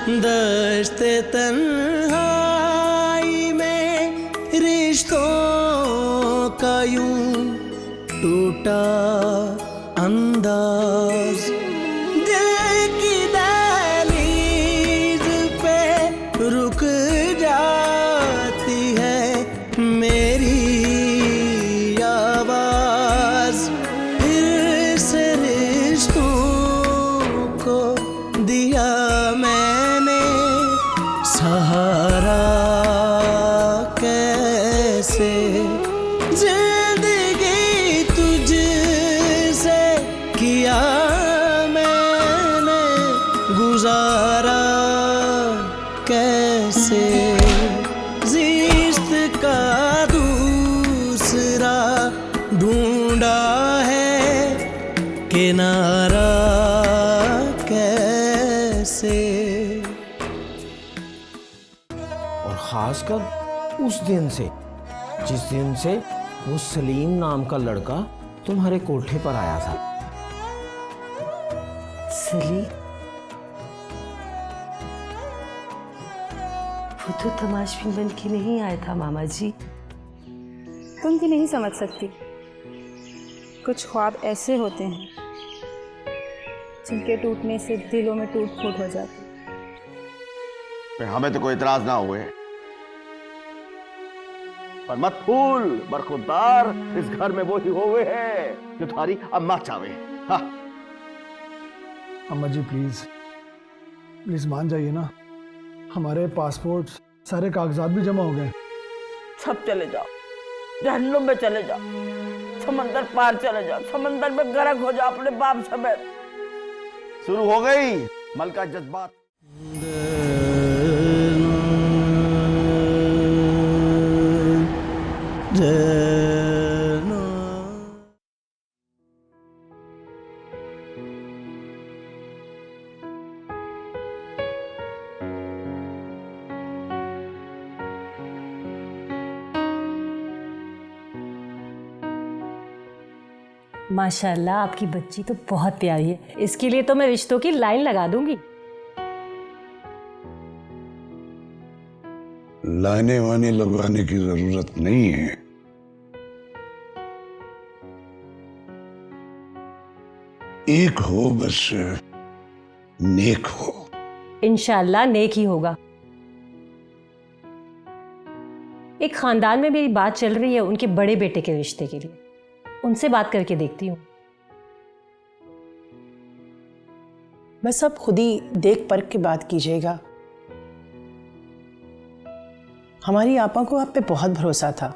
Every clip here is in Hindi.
दश्ते तन्हाई में रिश्तों का यूं टूटा अंदाज, दिल की दहलीज पे रुक जाती है मेरी आवाज। फिर से रिश्तों को दिया मैंने सहारा, कैसे जिंदगी तुझसे किया मैंने गुजारा, कैसे जिस्त का दूसरा ढूंढा है किनारा, कैसे। और खासकर उस दिन से, जिस दिन से वो सलीम नाम का लड़का तुम्हारे कोठे पर आया था। सलीम? वो तो तमाशबीन बन के नहीं आया था मामा जी। तुम भी नहीं समझ सकती, कुछ ख्वाब ऐसे होते हैं जिनके टूटने से दिलों में टूट फूट हो जाती। हमें तो कोई इतराज ना हुए, पर मत भूल बरखुरदार, इस घर में वो ही होवे है जो तुम्हारी अम्मा चावे। हाँ। अम्मा जी प्लीज प्लीज मान जाइए ना, हमारे पासपोर्ट सारे कागजात भी जमा हो गए। सब चले जाओ, जहन्नुम में चले जाओ, समंदर पार चले जाओ, समंदर में गर्क हो जाओ अपने बाप समेत। शुरू हो गई मलका जज्बात। माशाल्लाह आपकी बच्ची तो बहुत प्यारी है, इसके लिए तो मैं रिश्तों की लाइन लगा दूंगी। लाने वाने लगवाने की जरूरत नहीं है। एक हो बस, नेक हो। इंशाल्लाह नेक ही होगा। एक खानदान में मेरी बात चल रही है उनके बड़े बेटे के रिश्ते के लिए, उनसे बात करके देखती हूँ। बस आप खुद ही देख परख के बात कीजिएगा। हमारी आपा को आप पे बहुत भरोसा था।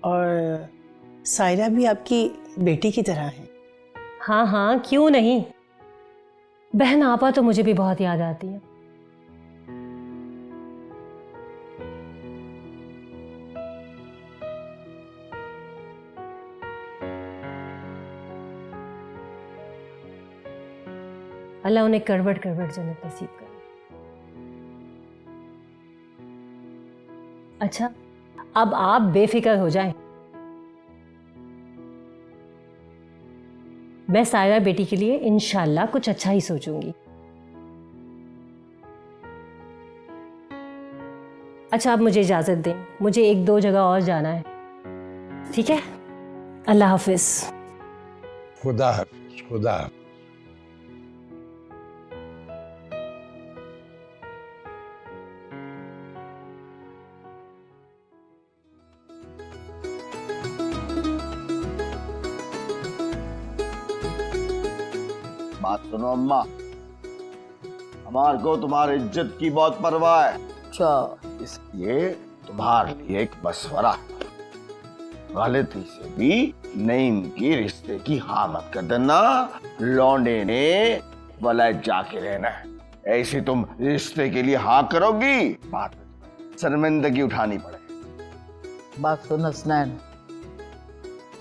और सायरा भी आपकी बेटी की तरह है। हाँ हाँ, क्यों नहीं। बहन आपा तो मुझे भी बहुत याद आती है। अल्लाह उन्हें करवट करवट जन्नत नसीब करे। अच्छा, अब आप बेफिक्र हो जाएं। मैं सायरा बेटी के लिए इंशाल्लाह कुछ अच्छा ही सोचूंगी। अच्छा, आप मुझे इजाजत दें, मुझे 1-2 जगह और जाना है। ठीक है, अल्लाह हाफिज। खुदा हाफिज। खुदा हाफिज। बात सुनो अम्मा, हमारे को तुम्हारी इज्जत की बहुत परवाह है। अच्छा, इसलिए तुम्हारे लिए एक मशवरा, गलती से भी नईम की रिश्ते की हाँ मत कर देना। लौंडे ने वलय जाके रहना है, ऐसे तुम रिश्ते के लिए हाँ करोगी, बाद में शर्मिंदगी उठानी पड़ेगी। बात सुन हसनैन,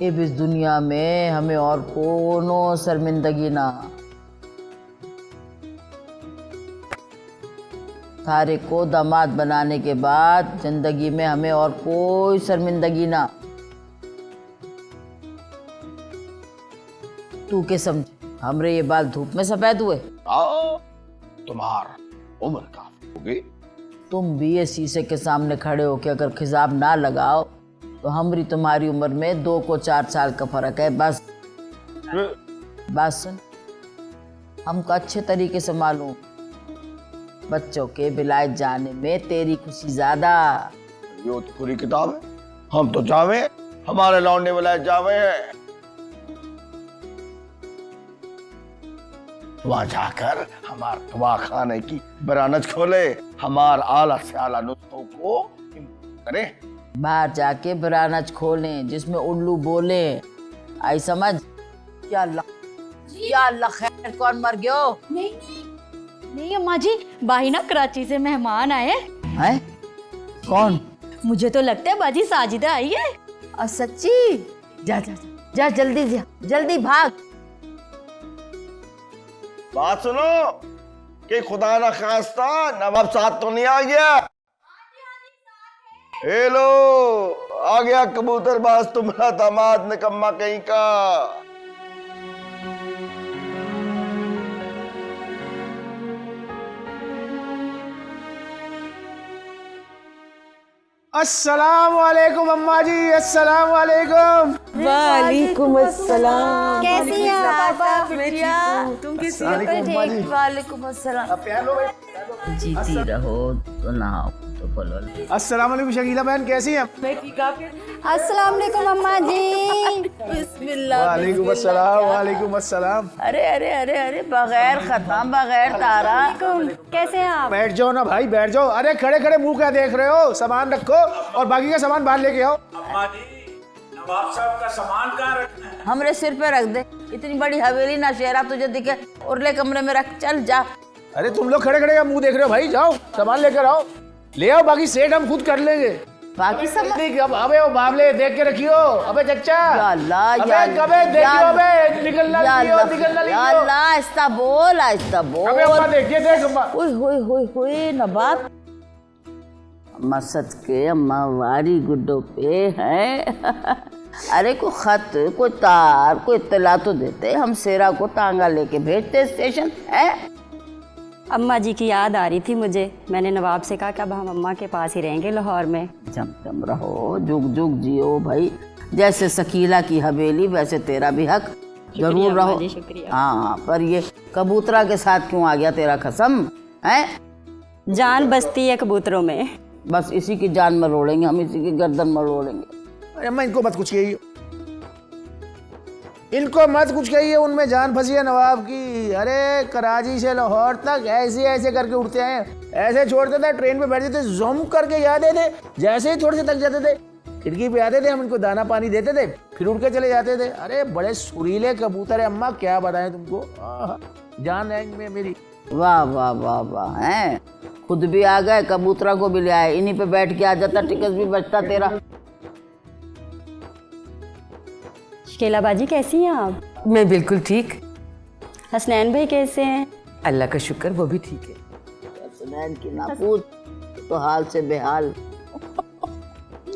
इस दुनिया में हमें और कोनो शर्मिंदगी ना। थारे को दामाद बनाने के बाद जिंदगी में हमें और कोई शर्मिंदगी ना। तू के समझे हमरे ये बाल धूप में सफेद हुए? आओ, तुम्हार उम्र काफी हो गई। तुम भी ये शीशे के सामने खड़े होके अगर खिजाब ना लगाओ तो हमरी तुम्हारी उम्र में 2 को 4 साल का फर्क है। बस बात सुन, हमको अच्छे तरीके से मालूम, बच्चों के विलायत जाने में तेरी खुशी ज्यादा। यो तो पूरी किताब है, हम तो जावे हमारे लौंडे वाला जावे हैं। वहां जाकर हमार दवा खाने की बरानज खोले, हमार आला से आला नुस्खों को करे। बाहर जाके बरानज खोलें जिसमें उल्लू बोले, आई समझ? या अल्लाह खैर, कौन मर गयो? नहीं अम्मा जी, बाही ना कराची से मेहमान आए हैं? कौन? मुझे तो लगता है बाजी साजिदा आई है। और सच्ची? जा जा जा, जल्दी जा, जल्दी भाग। बात सुनो कि खुदा ना खास्ता नवाब साहब तो नहीं आ गया? हेलो, आ गया कबूतरबाज तुम्हारा दामाद निकम्मा कहीं का। अस्सलाम वालेकुम अम्मा जी, अस्सलाम वालेकुम। वालेकुम अस्सलाम। कैसी हैं आप? तुम कैसी हो? वालेकुम अस्सलाम। जीती रहो तो नहाओ तो पलवल। अस्सलाम वालेकुम शकीला बहन, कैसी हैं? अस्सलाम वालेकुम अम्मा जी। बिस्मिल्लाह। वालेकुम अस्सलाम, वालेकुम अस्सलाम। अरे अरे अरे अरे, बगैर खत्म, बगैर तारा। कैसे हैं आप? बैठ जाओ ना भाई, बैठ जाओ। अरे खड़े खड़े मुंह क्या देख रहे हो? सामान रखो और बाकी का सामान बाहर लेके आओ। अम्मा जी, नवाब साहब का सामान कहाँ रखना है? हमरे सिर पे रख दे, इतनी बड़ी हवेली ना शेरा तुझे दिखे, उरले कमरे में रख, चल जा। अरे तुम लोग खड़े खड़े का मुंह देख रहे हो भाई? जाओ सामान लेकर आओ, ले आओ, बाकी सेट हम खुद कर लेंगे। बाकी सब अब अबे वो बावले देख के रखियो। अबे चच्चा, या अल्लाह, अबे या कबे देखियो, अबे निकलना लियो, निकलना या लियो। अल्लाह, आहिस्ता बोल, आहिस्ता बोल। अबे अम्मा देखिए, देख अम्मा। ओए होए होए होए नवाब, अम्मा सच के अम्मा वारी गुड्डो पे हैं। अरे कोई खत, कोई तार, कोई इत्तला तो देते, हम सेरा को टांगा लेके भेजते स्टेशन है। अम्मा जी की याद आ रही थी मुझे, मैंने नवाब से कहा कि अब हम अम्मा के पास ही रहेंगे लाहौर में। चमचम रहो, जुग जुग जियो भाई, जैसे शकीला की हवेली वैसे तेरा भी हक जरूर रहो। हाँ, पर ये कबूतरा के साथ क्यों आ गया तेरा कसम है? जान बसती है कबूतरों में। बस इसी की जान मरोड़ेंगे हम, इसी की गर्दन मरोड़ेंगे। अरे अम्मा इनको मत कुछ कहिए, इनको मत कुछ कहिए, उनमें जान फंसी है नवाब की। अरे कराची से लाहौर तक ऐसे ऐसे करके उठते हैं, ऐसे छोड़ते थे, ट्रेन पे बैठते थे, ज़ूम करके जाते थे, जैसे ही थोड़े से तक जाते थे खिड़की पे आते थे, हम इनको दाना पानी देते थे, फिर उड़ के चले जाते थे। अरे बड़े सुरीले कबूतर है अम्मा, क्या बताएं तुमको, जान है इनमें मेरी। वाह वाह वाह वाह, हैं खुद भी आ गए, कबूतरा को भी ले आए, इन्हीं पे बैठ के आ जाता, टिकट भी बचता तेरा। शकीला बाजी कैसी हैं आप? मैं बिल्कुल ठीक। हसनैन भाई कैसे हैं? अल्लाह का शुक्र, वो भी ठीक है। हसनैन की ना पूछ, तो हाल से बेहाल।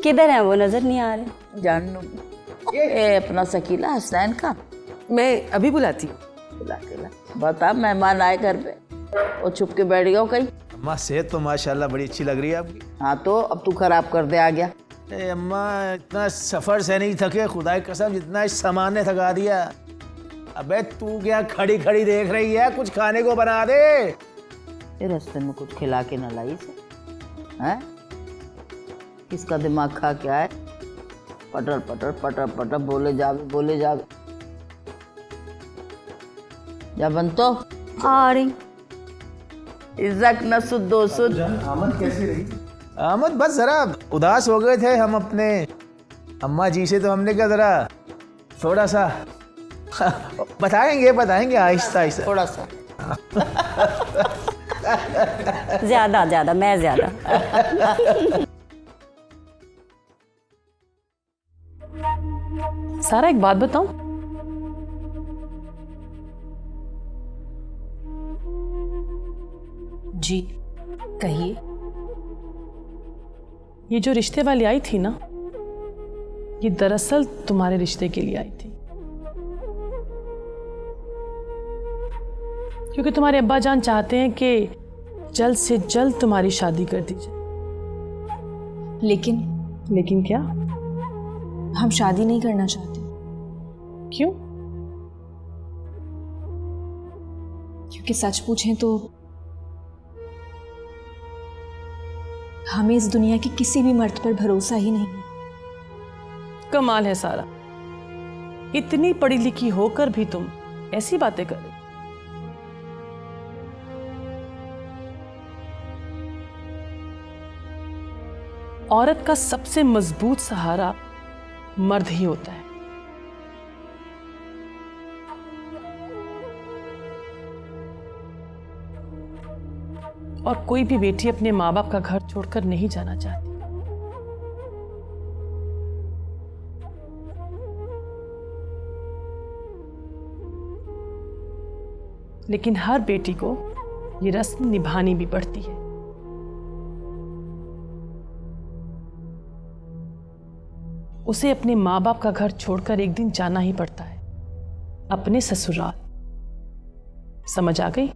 किधर हैं वो, नजर नहीं आ रहे? जान लो ये अपना शकीला हसनैन का, मैं अभी बुलाती हूँ। बुला के ला, बता मेहमान आए घर पे, वो छुप के बैठ गया कहीं। अम्मा सेहत तो माशाल्लाह बड़ी अच्छी लग रही है आपकी। हाँ तो अब तू खराब कर दे आ गया। अम्मा इतना सफर से नहीं थके, खुदा की कसम, जितना इस सामान ने थका दिया। अबे तू क्या खड़ी खड़ी देख रही है, कुछ खाने को बना दे। रास्ते में कुछ खिला के न लाई से, हैं? किसका दिमाग खा क्या है? पटर पटर पटर पटर बोले जावे, बोले जावे। जा बनतो आ रही। इज्जत न सुद दो सुद। आमद कैसी रही? आमद बस जरा उदास हो गए थे हम अपने अम्मा जी से, तो हमने कहा जरा थोड़ा सा बताएंगे आहिस्ता आहिस्ता, थोड़ा सा ज्यादा ज्यादा, मैं ज्यादा। सारा एक बात बताऊं, जी कहिए। ये जो रिश्ते वाली आई थी ना, ये दरअसल तुम्हारे रिश्ते के लिए आई थी। क्योंकि तुम्हारे अब्बा जान चाहते हैं कि जल्द से जल्द तुम्हारी शादी कर दी जाए। लेकिन क्या? हम शादी नहीं करना चाहते। क्यों? क्योंकि सच पूछें तो हमें इस दुनिया के किसी भी मर्द पर भरोसा ही नहीं है। कमाल है सारा, इतनी पढ़ी लिखी होकर भी तुम ऐसी बातें कर रहे हो। औरत का सबसे मजबूत सहारा मर्द ही होता है। और कोई भी बेटी अपने माँ बाप का घर छोड़कर नहीं जाना चाहती। लेकिन हर बेटी को ये रस्म निभानी भी पड़ती है। उसे अपने माँ बाप का घर छोड़कर एक दिन जाना ही पड़ता है, अपने ससुराल। समझ आ गई?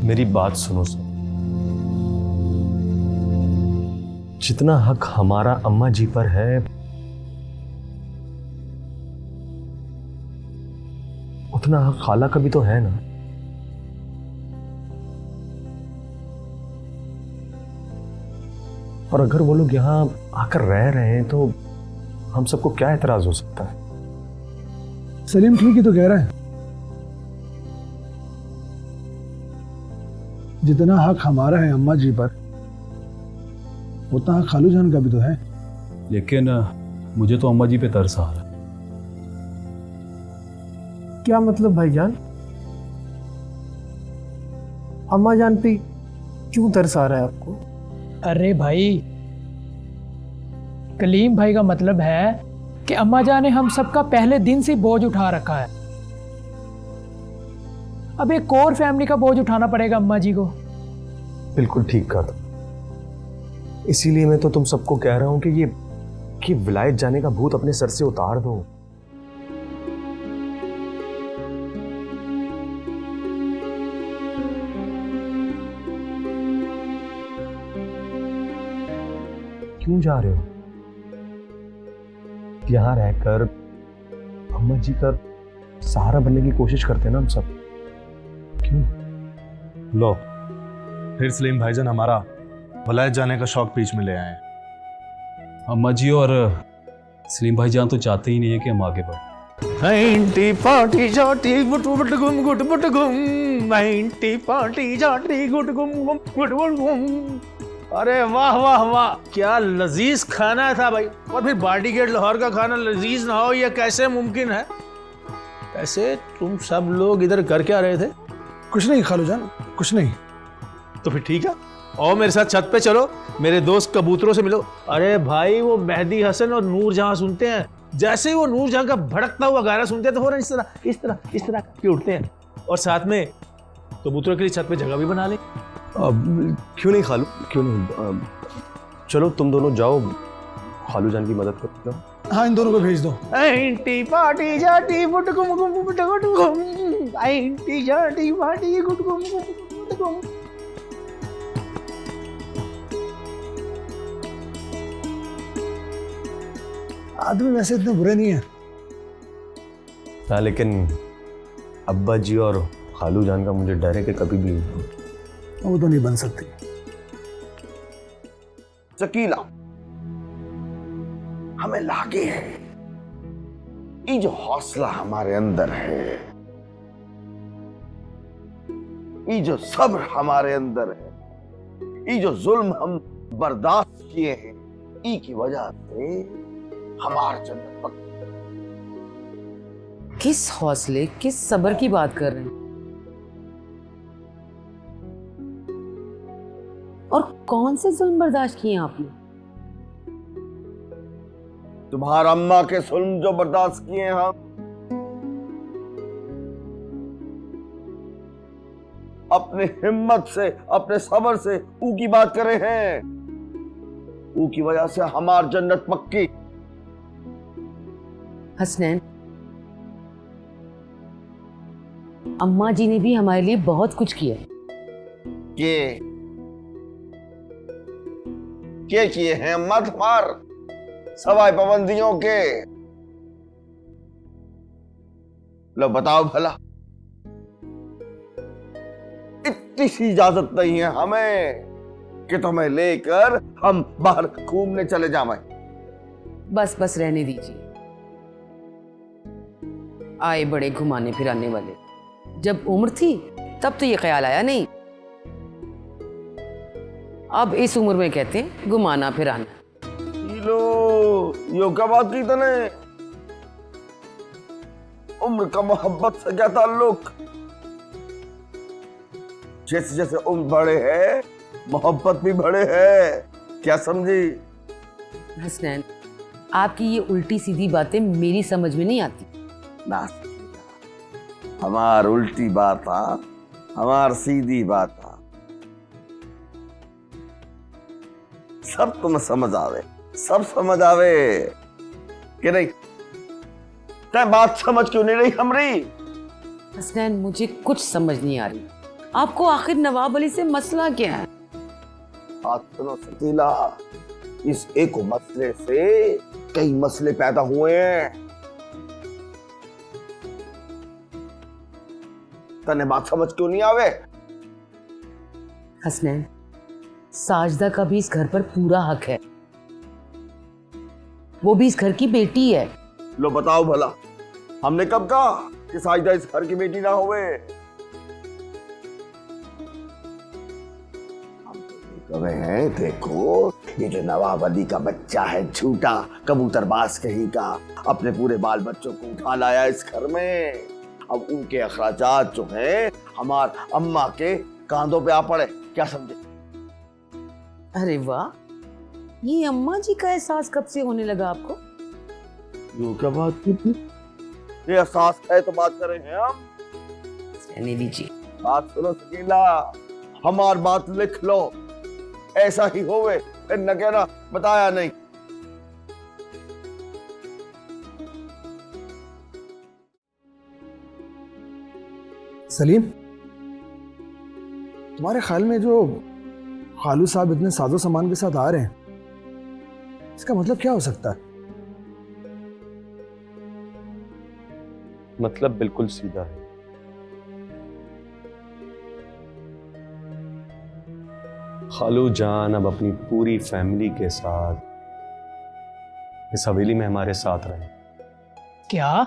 मेरी बात सुनो सर, जितना हक हमारा अम्मा जी पर है उतना हक खाला का भी तो है ना। और अगर वो लोग यहां आकर रह रहे हैं तो हम सबको क्या एतराज हो सकता है? सलीम ठीक ही तो कह रहा है, जितना हक हमारा है अम्मा जी पर उतना हक खालू जान का भी तो है। लेकिन मुझे तो अम्मा जी पे तरस आ रहा है। क्या मतलब भाईजान? अम्मा जान पे क्यों तरस आ रहा है आपको? अरे भाई, कलीम भाई का मतलब है कि अम्मा जान ने हम सबका पहले दिन से बोझ उठा रखा है। अब एक और फैमिली का बोझ उठाना पड़ेगा अम्मा जी को। बिल्कुल ठीक कहा तुम। इसीलिए मैं तो तुम सबको कह रहा हूं कि विलायत जाने का भूत अपने सर से उतार दो। क्यों जा रहे हो? यहां रहकर अम्मा जी का सहारा बनने की कोशिश करते हैं ना हम सब। क्यों? लो, फिर सलीम भाईजान हमारा वलायत जाने का शौक बीच में ले आए। अम्मा जी और सलीम भाईजान तो चाहते ही नहीं है कि हम आगे बढ़ें। अरे वाह वाह वाह, क्या लजीज खाना था भाई। और फिर बाडीगेट लाहौर का खाना लजीज ना हो, यह कैसे मुमकिन है? ऐसे तुम सब लोग इधर कर क्या रहे थे? कुछ नहीं खालू जान, कुछ नहीं। तो फिर ठीक है, और मेरे साथ छत पे चलो, मेरे दोस्त कबूतरों से मिलो। अरे भाई, वो मेहदी हसन और नूर जहां सुनते हैं, जैसे ही वो नूर जहां का भड़कता हुआ गाना सुनते हैं तो फौरन इस तरह के उठते हैं। और साथ में कबूतरों के लिए छत पे जगह भी बना ले। क्यों नहीं खालू, क्यों नहीं? चलो तुम दोनों जाओ, खालू जान की मदद करो। हाँ, इन दोनों को भेज दो। आदमी वैसे इतने बुरे नहीं है। हाँ, लेकिन अब्बा जी और खालू जान का मुझे डर है कि कभी भी वो तो नहीं बन सकती। शकीला, हमें लागे है ये जो हौसला हमारे अंदर है, ये जो सब्र हमारे अंदर है, ये जो जुल्म हम बर्दाश्त किए हैं, ई की वजह से हमार जन्नत पक। किस हौसले, किस सब्र की बात कर रहे हैं? और कौन से जुल्म बर्दाश्त किए आपने? तुम्हारा अम्मा के जुल्म जो बर्दाश्त किए हम, अपने हिम्मत से, अपने सब्र से ऊ की बात कर रहे हैं। ऊ की वजह से हमार जन्नत पक्की। हसनैन, अम्मा जी ने भी हमारे लिए बहुत कुछ किया। क्या किए हैं अम्मा तुम्हार सवाए पाबंदियों के? लो बताओ भला। इतनी सी इजाजत नहीं है हमें कि तुम्हें लेकर हम बाहर घूमने चले जाएं। बस बस रहने दीजिए। आए बड़े घुमाने फिराने वाले। जब उम्र थी तब तो ये ख्याल आया नहीं, अब इस उम्र में कहते हैं घुमाना फिराना। लो यो क्या बात की तने? उम्र का मोहब्बत से क्या ताल्लुक? जैसे जैसे उम्र बड़े है मोहब्बत भी बड़े है, क्या समझी? हसनैन, आपकी ये उल्टी सीधी बातें मेरी समझ में नहीं आती। ना हमार उल्टी बात, हमार सीधी बात सब तुम्हें समझ आवे, सब समझ आवे कि नहीं? तै बात समझ क्यों नहीं रही हमरी? हसनैन, मुझे कुछ समझ नहीं आ रही। आपको आखिर नवाब अली से मसला क्या है? बात सुनो सतीला, इस एक मसले से कई मसले पैदा हुए हैं। तने बात समझ क्यों नहीं आवे? हसनैन, साजदा का भी इस घर पर पूरा हक है, वो भी इस घर की बेटी है। लो बताओ भला, हमने कब कहा कि साजदा इस घर की बेटी ना होवे? हम तो कहे हैं, देखो ये जो नवाब अली का बच्चा है झूठा कबूतरबाज कहीं का, अपने पूरे बाल बच्चों को उठा लाया इस घर में। अब उनके अखराजात जो हैं हमार अम्मा के कांधों पे आ पड़े, क्या समझे? अरे वाह, ये अम्मा जी का एहसास कब से होने लगा आपको? यो क्या बात की थी? ये एहसास है तो बात कर रहे हैं हम। रहने दीजिए। बात सुनो शकीला, हमार बात लिख लो, ऐसा ही होवे फिर न कहना बताया नहीं। सलीम, तुम्हारे ख्याल में जो खालू साहब इतने साजो सामान के साथ आ रहे हैं, इसका मतलब क्या हो सकता है? मतलब बिल्कुल सीधा है। खालू जान अब अपनी पूरी फैमिली के साथ इस हवेली में हमारे साथ रहे। क्या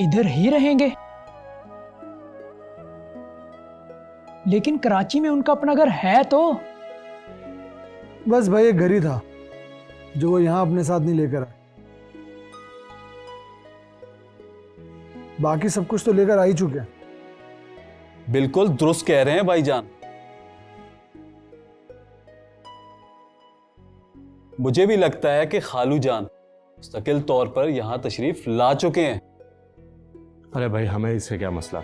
इधर ही रहेंगे? लेकिन कराची में उनका अपना घर है तो? बस भाई एक घर ही था जो वो यहां अपने साथ नहीं लेकर आए, बाकी सब कुछ तो लेकर आ ही चुके हैं। बिल्कुल दुरुस्त कह रहे हैं भाईजान। मुझे भी लगता है कि खालू जान मुस्तकिल तौर पर यहां तशरीफ ला चुके हैं। अरे भाई, हमें इससे क्या मसला?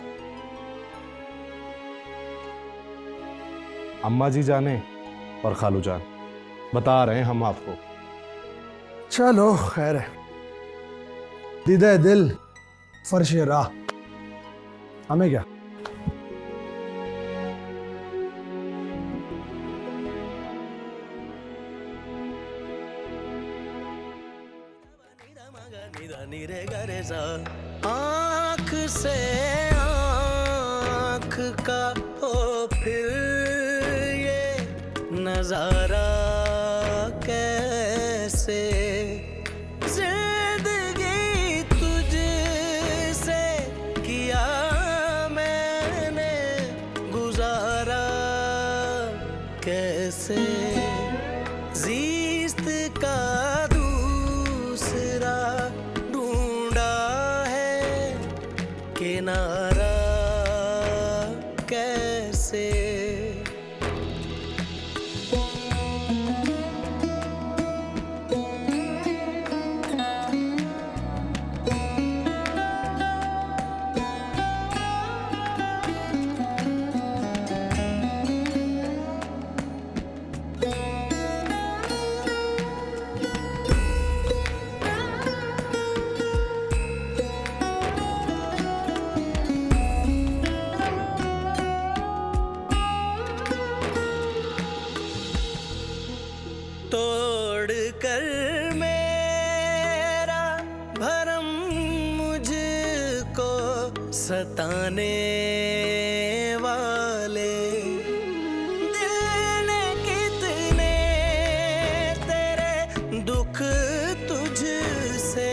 अम्मा जी जाने और खालू जान, बता रहे हैं हम आपको। चलो खैर है, दीदा दिल फर्श राह, हमें क्या। आँख से आँख का हो फिर नजारा कैसे जिंदगी तुझसे किया मैंने गुजारा कैसे जीस्त का दूसरा ढूंढा है किनारा कैसे तोड़ कर मेरा भरम मुझको सताने वाले दिल ने कितने तेरे दुख तुझसे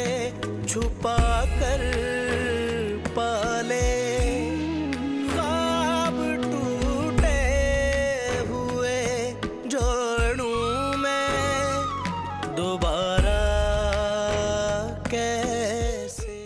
छुपा कर पाले ख्वाब टूटे हुए जोड़ूं दोबारा कैसे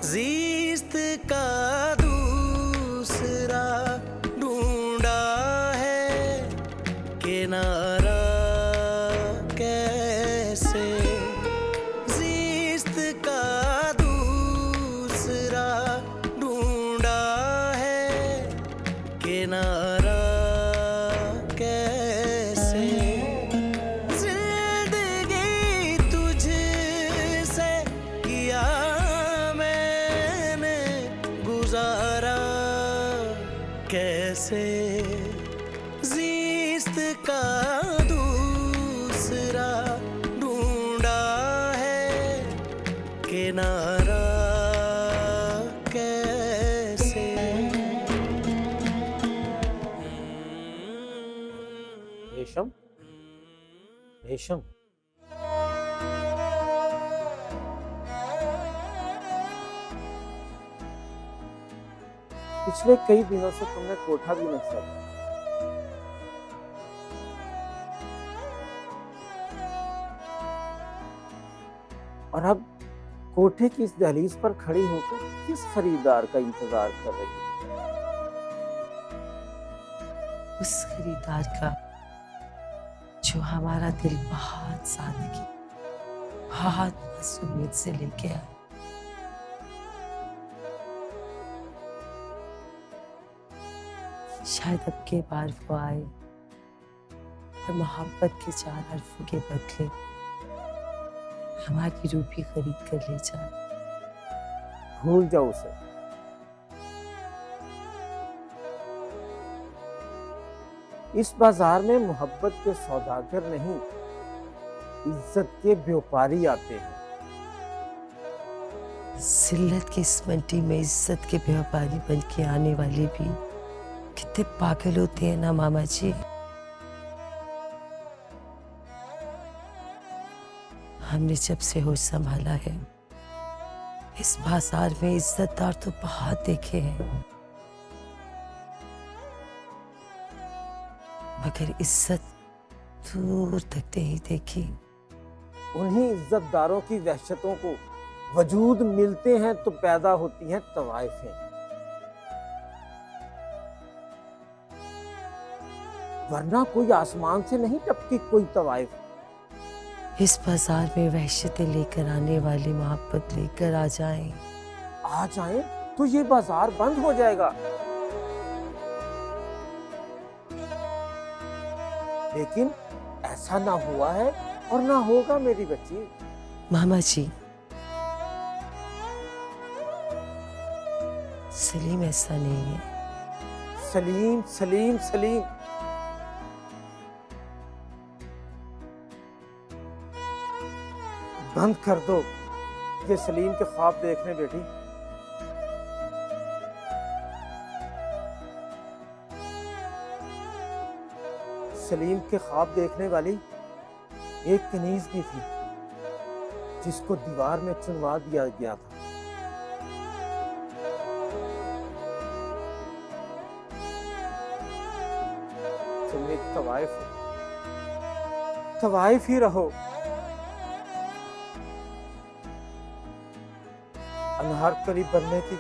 जीस्त का दूसरा ढूंढा है किनारा कैसे जीस्त का दूसरा ढूंढा है किनारा कैसे जिंदगी तुझसे किया गुजारा कैसे जीस्त का दूसरा ढूंढा है किनारा कैसे रेशम रेशम पिछले कई दिनों से तुमने कोठा भी नहीं सजा और अब कोठे की इस दहलीज पर खड़ी होकर किस खरीदार का इंतजार कर रही है? उस खरीदार का जो हमारा दिल बहुत सादगी, बहुत मासूमियत से लेके आया। शायद अब के बार वो आए और मोहब्बत के 4 हर्फों के बदले हमारी रूह भी खरीद कर ले जाए। भूल जाओ उसे। इस बाजार में मोहब्बत के सौदागर नहीं, इज्जत के व्यापारी आते हैं। जिल्लत की इस मंडी में इज्जत के व्यापारी बन के आने वाले भी कितने पागल होते हैं ना मामा जी। हमने जब से होश संभाला है, इस बाजार में इज्जतदार तो बहुत देखे हैं, मगर इज्जत दूर तक नहीं देखी। उन्हीं इज्जतदारों की वहशतों को वजूद मिलते हैं तो पैदा होती हैं तवाइफें, वरना कोई आसमान से नहीं टपकी कोई तवाइफ। इस बाजार में वहशतें लेकर आने वाली मोहब्बत लेकर आ जाएं। आ जाएं तो ये बाजार बंद हो जाएगा। लेकिन ऐसा ना हुआ है और ना होगा मेरी बच्ची। मामा जी, सलीम ऐसा नहीं है। सलीम सलीम सलीम, बंद कर दो ये सलीम के ख्वाब देखने बेटी। सलीम के ख्वाब देखने वाली एक कनीज भी थी जिसको दीवार में चुनवा दिया गया था। तुम एक तवाइफ हो, तवाइफ ही रहो। अनहारकली बनने की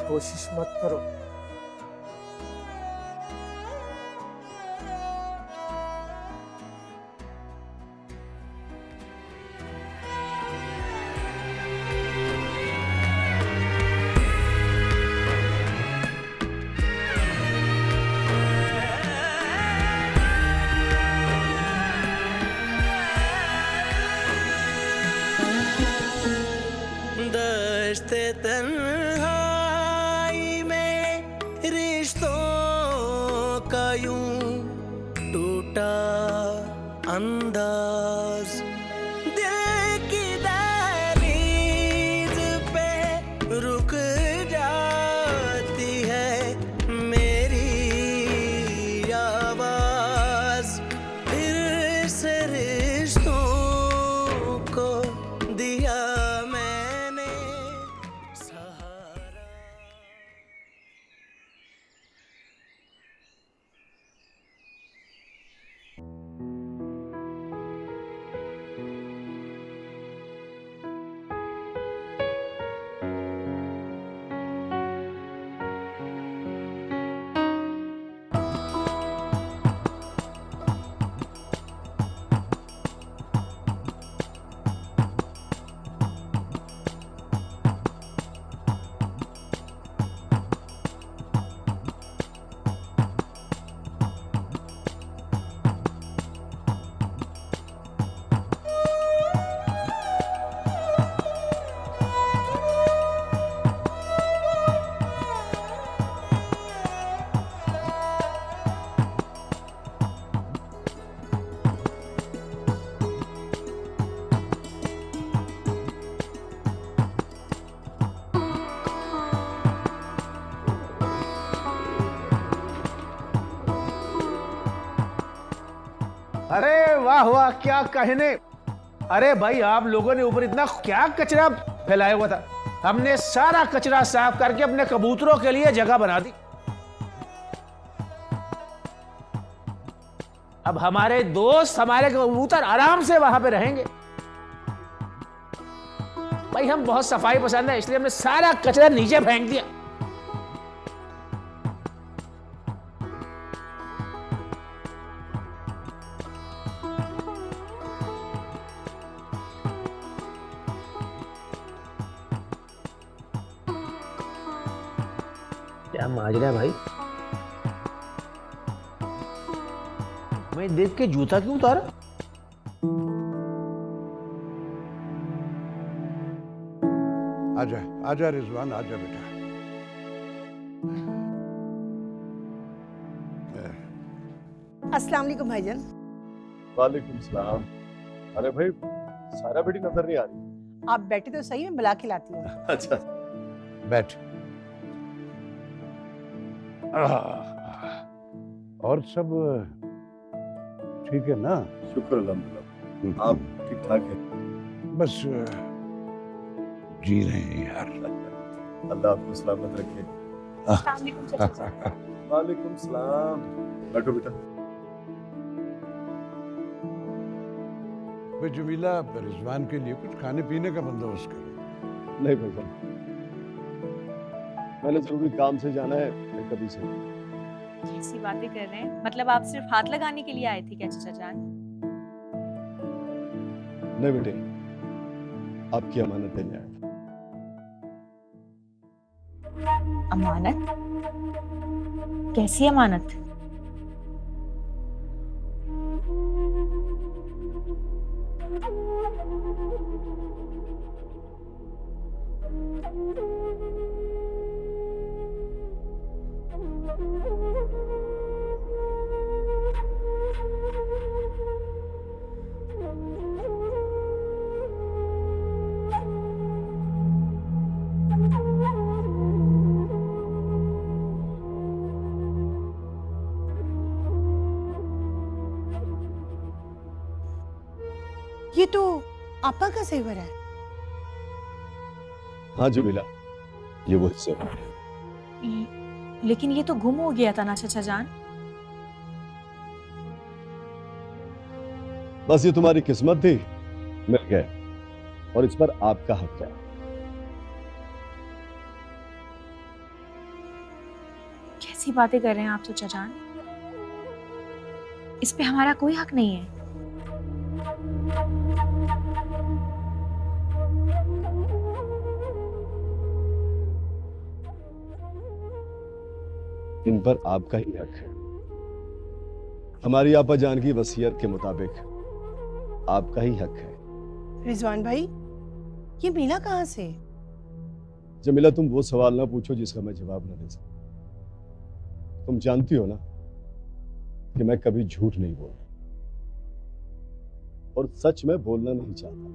कोशिश मत करो। दश्ते तन्हाई में रिश्तों का यूं टूटा अंदाज, दिल की दहलीज पे रुक जाती है मेरी आवाज। फिर से रिश्तों को दिया मैंने सहारा। अरे वाह वाह, क्या कहने। अरे भाई, आप लोगों ने ऊपर इतना क्या कचरा फैलाया हुआ था। हमने सारा कचरा साफ करके अपने कबूतरों के लिए जगह बना दी। अब हमारे दोस्त, हमारे कबूतर आराम से वहां पे रहेंगे। भाई, हम बहुत सफाई पसंद है, इसलिए हमने सारा कचरा नीचे फेंक दिया। क्या माजरा है भाई? मैं देख के जूता क्यों उतारा? आजा आजा रिजवान, आजा बेटा। अस्सलाम वालेकुम भाईजान। वालेकुम सलाम। अरे भाई, सारा बेटी नजर नहीं आ रही। आप बैठे तो सही, मैं बुला के लाती हूँ। अच्छा बैठ। और सब ठीक है ना? शुक्र अल्हम्दुलिल्लाह, आप ठीक ठाक हैं? बस जी रहे हैं यार। अल्लाह आपको सलामत रखे। वालेकुम सलाम। बैठो बेटा। भाई जमीला, रिजवान के लिए कुछ खाने पीने का बंदोबस्त करो। नहीं भाईजान, मैंने जरूरी काम से जाना है, मैं कभी से। कैसी बातें कर रहे हैं? मतलब आप सिर्फ हाथ लगाने के लिए आए थे क्या चाचा जान? नहीं बेटे, आपकी अमानत देने आया। अमानत? कैसी अमानत? ये तो आपा का सेवर है। हाँ जमीला, ये वो हिस्सा है। लेकिन ये तो गुम हो गया था ना चाचा जान? बस ये तुम्हारी किस्मत थी, मिल गया, और इस पर आपका हक है। कैसी बातें कर रहे हैं आप चाचा जान? इस पे हमारा कोई हक नहीं है। इन पर आपका ही हक है। हमारी आपा जान की वसीयत के मुताबिक आपका ही हक है। रिजवान भाई, ये मीना कहाँ से? जमीला, तुम वो सवाल ना पूछो जिसका मैं जवाब ना दे सकता। तुम जानती हो ना कि मैं कभी झूठ नहीं बोलता, और सच में बोलना नहीं चाहता,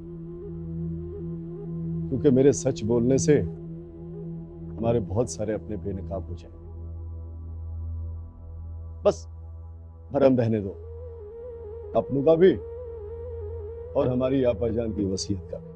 क्योंकि मेरे सच बोलने से हमारे बहुत सारे अपने बेनकाब हो जाए। बस भरम रहने दो, अपनों का भी और हमारी आपा जान की वसीयत का भी।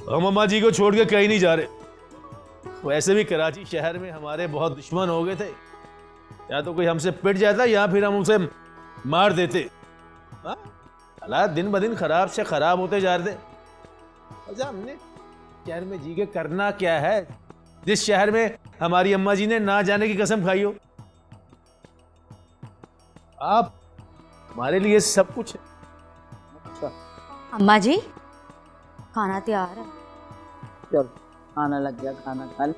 हम अम्मा जी को छोड़ के कहीं नहीं जा रहे। वैसे भी कराची शहर में हमारे बहुत दुश्मन हो गए थे, या तो कोई हमसे पिट जाता या फिर हम उसे मार देते। हालात दिन ब दिन खराब से खराब होते जा रहे थे। अच्छा, हमने शहर में जी के करना क्या है, जिस शहर में हमारी अम्मा जी ने ना जाने की कसम खाई हो। आप हमारे लिए सब कुछ है। अच्छा अम्मा जी, खाना तैयार है। चल खाना लग गया, खाना खा ले।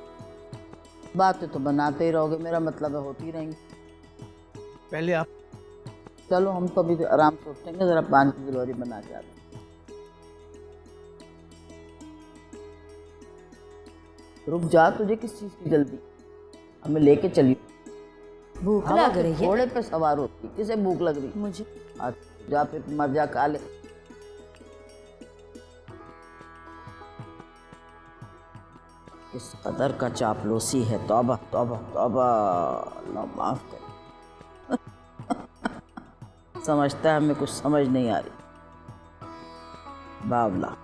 बातें तो बनाते ही रहोगे, मेरा मतलब है होती रहेंगी। पहले आप चलो, हम तो अभी आराम से उठेंगे, जरा पानी की गिलौरी बना के आते। रुक जा, तुझे किस चीज की जल्दी? हमें लेके चली। भूख लग रही है। घोड़े पे सवार होती, किसे भूख लग रही? मुझे। जा फिर मर जा, खा ले। इस कदर का चापलूसी है, तौबा तौबा तौबा, अल्लाह माफ कर। समझता है हमें कुछ समझ नहीं आ रही, बावला।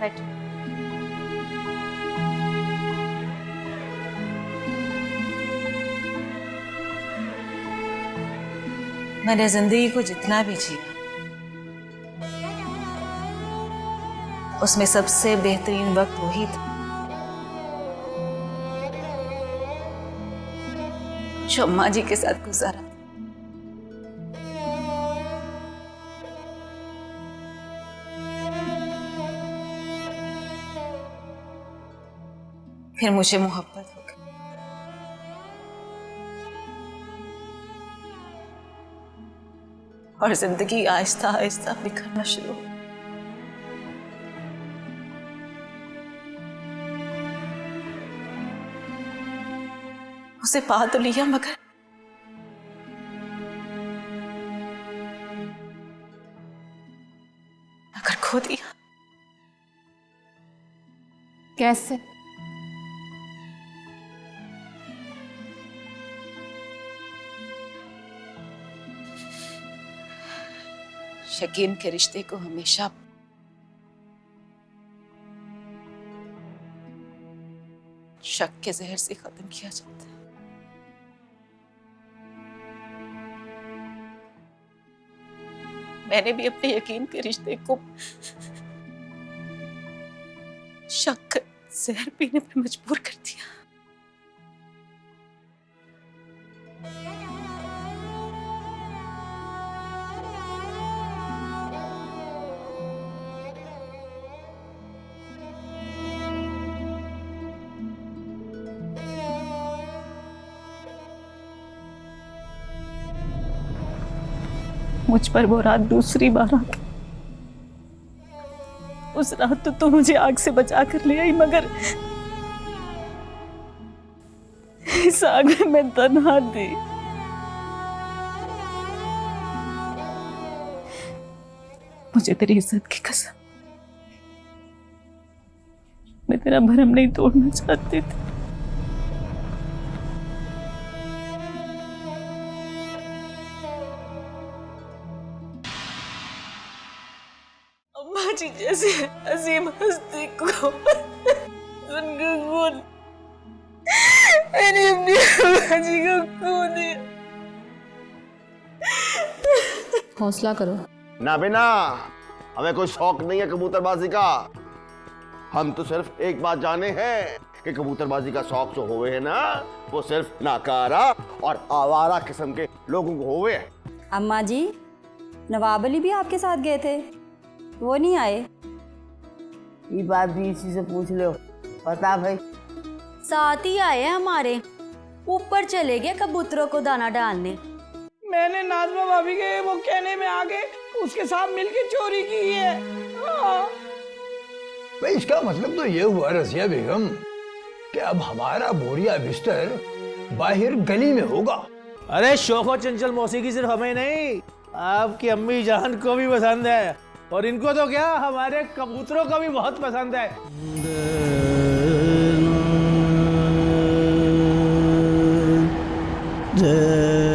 बैठो। मैंने जिंदगी को जितना भी जिया उसमें सबसे बेहतरीन वक्त वही था जो अम्मा जी के साथ गुजारा। फिर मुझे मोहब्बत हो गई। और जिंदगी आहिस्ता आहिस्ता बिखरना शुरू हो। उसे पा तो लिया मगर खो दिया। कैसे? यकीन के रिश्ते को हमेशा शक के जहर से खत्म किया जाता है। मैंने भी अपने यकीन के रिश्ते को शक का जहर पीने पर मजबूर कर दिया। मुझ पर वो रात दूसरी बार आ गई। उस रात तो मुझे आग से बचा कर ले आई मगर इस आग में मैं तन्हा थी। मुझे तेरी इज्जत की कसम, मैं तेरा भरम नहीं तोड़ना चाहती थी। अम्मा जी जैसे अजीम हस्ती को सुनकर मैंने अपनी अम्मा जी को खो दिया। हौसला करो। ना बेना, हमें कोई शौक नहीं है कबूतरबाजी का। हम तो सिर्फ एक बात जाने हैं कि कबूतरबाजी का शौक जो होवे है ना, वो सिर्फ नाकारा और आवारा किस्म के लोगों को होवे है। अम्मा जी, नवाब अली भी आपके साथ गए थे, वो नहीं आए? ये बात भी इसी से पूछ लो। पता भाई साथ ही आए हैं हमारे, ऊपर चले गए कबूतरों को दाना डालने। मैंने नाज़मा भाभी के वो कहने में आके उसके साथ मिलके चोरी की है। भाई इसका मतलब तो ये हुआ रज़िया बेगम कि अब हमारा बोरिया बिस्तर बाहर गली में होगा। अरे शोखो चंचल मौसीकी सिर्फ हमें नहीं, आपकी अम्मी जान को भी पसंद है, और इनको तो क्या हमारे कबूतरों को भी बहुत पसंद है। जय